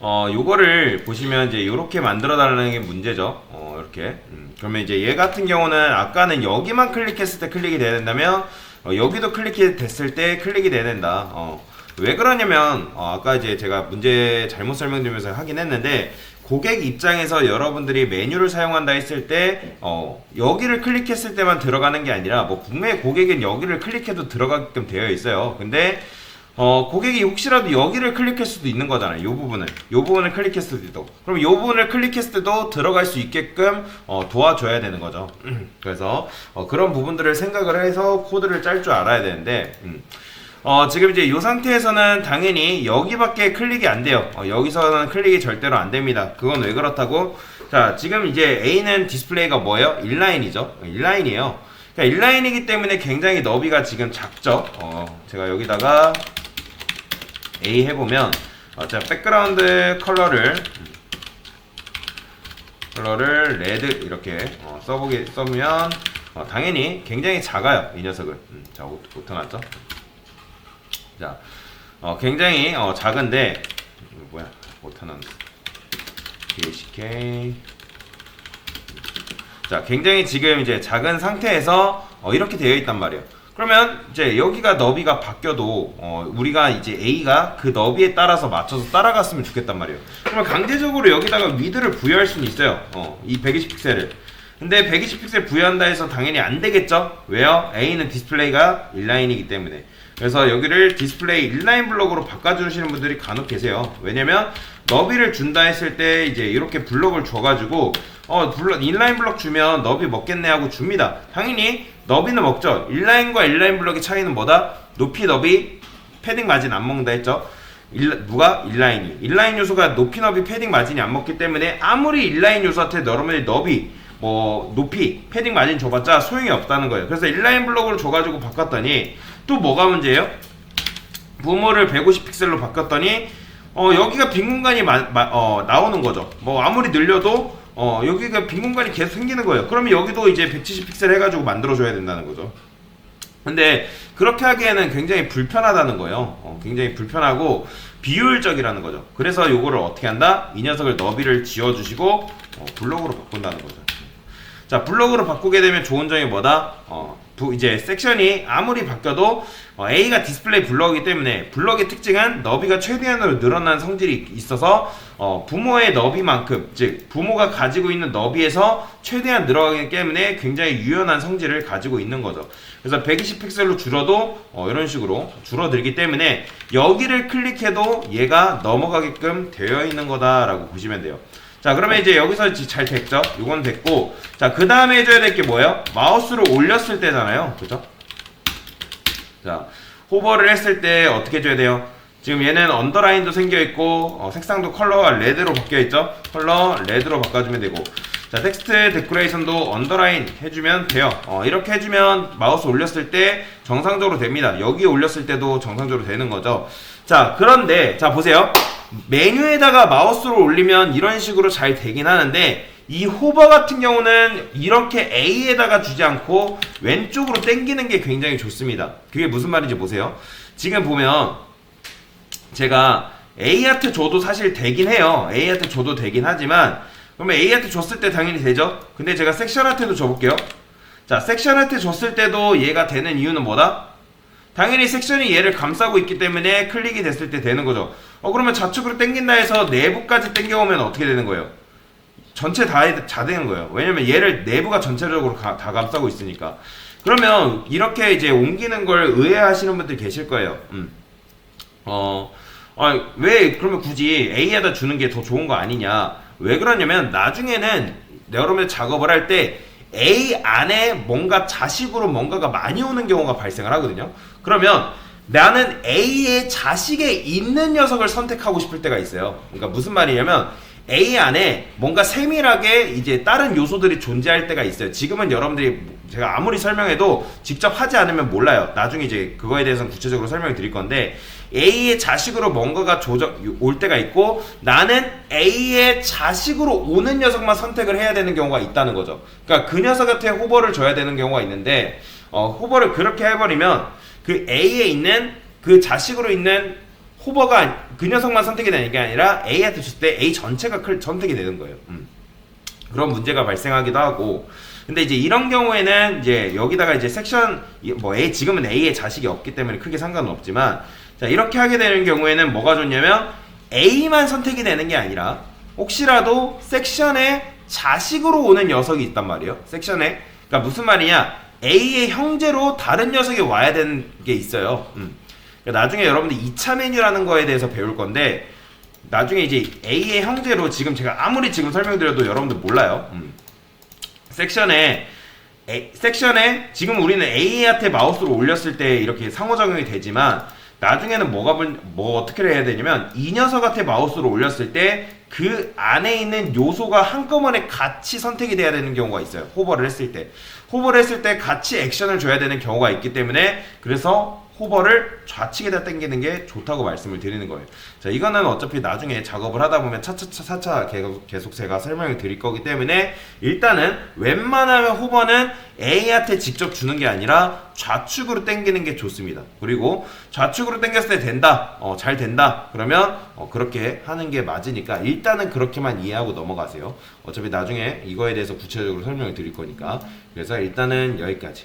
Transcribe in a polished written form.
요거를 보시면 이제 요렇게 만들어 달라는 게 문제죠. 이렇게. 그러면 이제 얘 같은 경우는 아까는 여기만 클릭했을 때 클릭이 돼야 된다면, 여기도 클릭이 됐을 때 클릭이 돼야 된다. 왜 그러냐면, 아까 이제 제가 문제 잘못 설명드리면서 하긴 했는데, 고객 입장에서 여러분들이 메뉴를 사용한다 했을 때, 여기를 클릭했을 때만 들어가는 게 아니라, 뭐, 분명히 고객은 여기를 클릭해도 들어가게끔 되어 있어요. 근데, 고객이 혹시라도 여기를 클릭할 수도 있는 거잖아요. 요 부분을 클릭했을 때도. 그럼 요 부분을 클릭했을 때도 들어갈 수 있게끔 도와줘야 되는 거죠. 그래서 그런 부분들을 생각을 해서 코드를 짤 줄 알아야 되는데, 지금 이제 이 상태에서는 당연히 여기밖에 클릭이 안 돼요. 여기서는 클릭이 절대로 안 됩니다. 그건 왜 그렇다고? 자, 지금 이제 A는 디스플레이가 뭐예요? 인라인이죠. 인라인이에요. 그러니까 인라인이기 때문에 굉장히 너비가 지금 작죠. 제가 여기다가 A 해보면, 자, 백그라운드 컬러를 레드 이렇게 써보면 당연히 굉장히 작아요. 이 녀석은. 자, 오토 났죠? 자, 굉장히 작은데, 뭐야, 오토는 BHK. 자, 굉장히 지금 이제 작은 상태에서 이렇게 되어 있단 말이에요. 그러면 이제 여기가 너비가 바뀌어도 우리가 이제 A가 그 너비에 따라서 맞춰서 따라갔으면 좋겠단 말이에요. 그러면 강제적으로 여기다가 위드를 부여할 수는 있어요. 이 120픽셀을. 근데 120픽셀 부여한다 해서 당연히 안 되겠죠? 왜요? A는 디스플레이가 인라인이기 때문에. 그래서 여기를 디스플레이 인라인 블록으로 바꿔주시는 분들이 간혹 계세요. 왜냐면 너비를 준다 했을 때 이제 이렇게 블록을 줘가지고 인라인 블록 주면 너비 먹겠네 하고 줍니다. 당연히 너비는 먹죠. 인라인과 인라인 블록의 차이는 뭐다? 높이 너비 패딩 마진 안 먹는다 했죠. 누가? 인라인이. 인라인 요소가 높이 너비 패딩 마진이 안 먹기 때문에 아무리 인라인 요소한테 여러분이 너비 높이 패딩 마진 줘봤자 소용이 없다는 거예요. 그래서 인라인 블록을 줘가지고 바꿨더니 또 뭐가 문제예요? 부모를 150픽셀로 바꿨더니 여기가 빈 공간이 나오는 거죠. 뭐 아무리 늘려도 여기가 빈 공간이 계속 생기는 거예요. 그러면 여기도 이제 170픽셀 해가지고 만들어줘야 된다는 거죠. 근데 그렇게 하기에는 굉장히 불편하다는 거예요. 굉장히 불편하고 비효율적이라는 거죠. 그래서 요거를 어떻게 한다? 이 녀석을 너비를 지워주시고 블록으로 바꾼다는 거죠. 자, 블록으로 바꾸게 되면 좋은 점이 뭐다? 이제 섹션이 아무리 바뀌어도 A가 디스플레이 블럭이기 때문에 블럭의 특징은 너비가 최대한으로 늘어난 성질이 있어서 부모의 너비만큼, 즉 부모가 가지고 있는 너비에서 최대한 늘어가기 때문에 굉장히 유연한 성질을 가지고 있는 거죠. 그래서 120픽셀로 줄어도 이런 식으로 줄어들기 때문에 여기를 클릭해도 얘가 넘어가게끔 되어 있는 거다라고 보시면 돼요. 자, 그러면 이제 여기서 잘 됐죠? 이건 됐고, 자, 그 다음에 해줘야 될 게 뭐예요? 마우스를 올렸을 때잖아요. 그죠? 자, 호버를 했을 때 어떻게 해줘야 돼요? 지금 얘는 언더라인도 생겨있고, 색상도 컬러가 레드로 바뀌어있죠? 컬러 레드로 바꿔주면 되고, 자, 텍스트 데코레이션도 언더라인 해주면 돼요. 이렇게 해주면 마우스 올렸을 때 정상적으로 됩니다. 여기 올렸을 때도 정상적으로 되는 거죠. 자, 그런데, 자, 보세요. 메뉴에다가 마우스를 올리면 이런 식으로 잘 되긴 하는데 이 호버 같은 경우는 이렇게 A에다가 주지 않고 왼쪽으로 당기는 게 굉장히 좋습니다. 그게 무슨 말인지 보세요. 지금 보면 제가 A한테 줘도 사실 되긴 해요. A한테 줘도 되긴 하지만 그러면 A한테 줬을 때 당연히 되죠. 근데 제가 섹션한테도 줘볼게요. 자, 섹션한테 줬을 때도 얘가 되는 이유는 뭐다? 당연히 섹션이 얘를 감싸고 있기 때문에 클릭이 됐을 때 되는 거죠. 그러면 좌측으로 당긴다 해서 내부까지 당겨오면 어떻게 되는 거예요? 전체 다 되는 거예요. 왜냐면 얘를 내부가 전체적으로 다 감싸고 있으니까. 그러면 이렇게 이제 옮기는 걸 의아해하시는 분들 계실 거예요. 왜 그러면 굳이 A에다 주는 게 더 좋은 거 아니냐? 왜 그러냐면 나중에는 여러분들 작업을 할 때 A 안에 뭔가 자식으로 뭔가가 많이 오는 경우가 발생을 하거든요. 그러면 나는 A의 자식에 있는 녀석을 선택하고 싶을 때가 있어요. 그러니까 무슨 말이냐면 A 안에 뭔가 세밀하게 이제 다른 요소들이 존재할 때가 있어요. 지금은 여러분들이 제가 아무리 설명해도 직접 하지 않으면 몰라요. 나중에 이제 그거에 대해서는 구체적으로 설명을 드릴 건데 A의 자식으로 뭔가가 올 때가 있고 나는 A의 자식으로 오는 녀석만 선택을 해야 되는 경우가 있다는 거죠. 그러니까 그 녀석한테 호버를 줘야 되는 경우가 있는데 호버를 그렇게 해버리면 그 A에 있는 그 자식으로 있는 호버가 그 녀석만 선택이 되는 게 아니라 A한테 줬을 때 A 전체가 선택이 되는 거예요. 그런 문제가 발생하기도 하고. 근데 이제 이런 경우에는 이제 여기다가 이제 섹션 뭐 A 지금은 A의 자식이 없기 때문에 크게 상관은 없지만, 자 이렇게 하게 되는 경우에는 뭐가 좋냐면 A만 선택이 되는 게 아니라 혹시라도 섹션에 자식으로 오는 녀석이 있단 말이에요. 섹션에. 그러니까 무슨 말이냐? A의 형제로 다른 녀석이 와야 되는 게 있어요. 그러니까 나중에 여러분들 2차 메뉴라는 거에 대해서 배울 건데, 나중에 이제 A의 형제로 지금 제가 아무리 지금 설명드려도 여러분들 몰라요. 섹션에 지금 우리는 A한테 마우스로 올렸을 때 이렇게 상호작용이 되지만, 나중에는 뭐 어떻게 해야 되냐면 이 녀석한테 마우스로 올렸을 때 그 안에 있는 요소가 한꺼번에 같이 선택이 돼야 되는 경우가 있어요. 호버를 했을 때 같이 액션을 줘야 되는 경우가 있기 때문에, 그래서 호버를 좌측에다 당기는 게 좋다고 말씀을 드리는 거예요. 자, 이거는 어차피 나중에 작업을 하다 보면 차차 계속 제가 설명을 드릴 거기 때문에, 일단은 웬만하면 호버는 A한테 직접 주는 게 아니라 좌측으로 당기는 게 좋습니다. 그리고 좌측으로 당겼을 때 된다, 잘 된다, 그러면 그렇게 하는 게 맞으니까 일단은 그렇게만 이해하고 넘어가세요. 어차피 나중에 이거에 대해서 구체적으로 설명을 드릴 거니까. 그래서 일단은 여기까지.